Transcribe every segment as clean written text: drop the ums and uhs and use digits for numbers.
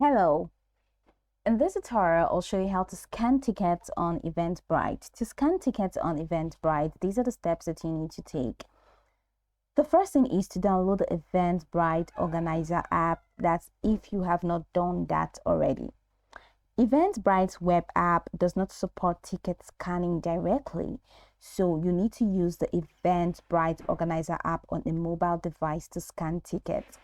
Hello. In this tutorial, I'll show you how to scan tickets on Eventbrite. To scan tickets on Eventbrite, these are the steps that you need to take. The first thing is to download the Eventbrite Organizer app. That's if you have not done that already. Eventbrite's web app does not support ticket scanning directly, so you need to use the Eventbrite Organizer app on a mobile device to scan tickets.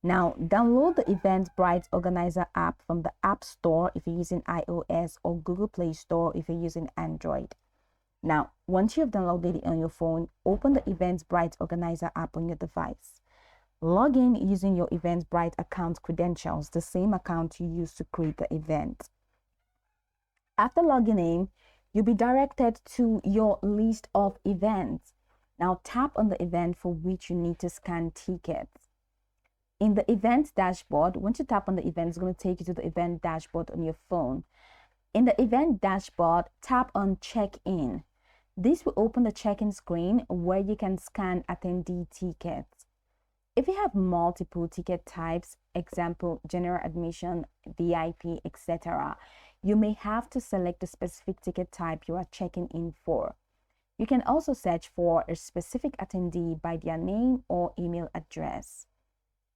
Now, download the Eventbrite Organizer app from the App Store if you're using iOS or Google Play Store if you're using Android. Now, once you have downloaded it on your phone, open the Eventbrite Organizer app on your device. Log in using your Eventbrite account credentials, the same account you used to create the event. After logging in, you'll be directed to your list of events. Now, tap on the event for which you need to scan tickets. In the event dashboard, once you tap on the event, it's going to take you to the event dashboard on your phone. In the event dashboard, tap on check-in. This will open the check-in screen where you can scan attendee tickets. If you have multiple ticket types, example, general admission, VIP, etc., you may have to select the specific ticket type you are checking in for. You can also search for a specific attendee by their name or email address.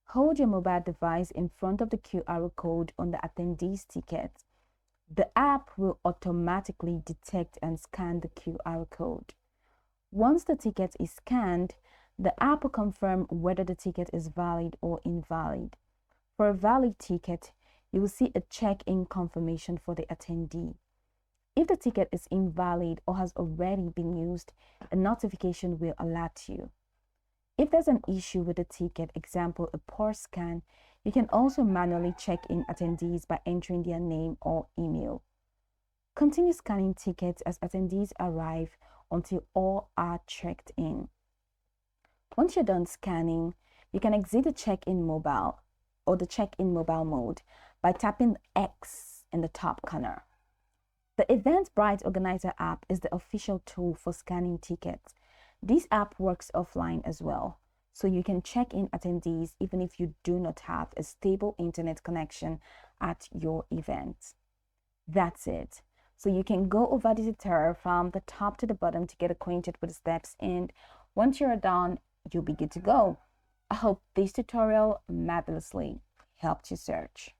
Hold your mobile device in front of the QR code on the attendee's ticket. The app will automatically detect and scan the QR code. Once the ticket is scanned, the app will confirm whether the ticket is valid or invalid. For a valid ticket, you will see a check-in confirmation for the attendee. If the ticket is invalid or has already been used, a notification will alert you. If there's an issue with the ticket, example, a poor scan, you can also manually check in attendees by entering their name or email. Continue scanning tickets as attendees arrive until all are checked in. Once you're done scanning, you can exit the check-in mobile or the check-in mobile mode by tapping X in the top corner. The Eventbrite Organizer app is the official tool for scanning tickets. This app works offline as well, so you can check in attendees even if you do not have a stable internet connection at your event. That's it. So you can go over this tutorial from the top to the bottom to get acquainted with the steps, and once you're done, you'll be good to go. I hope this tutorial marvelously helped you search.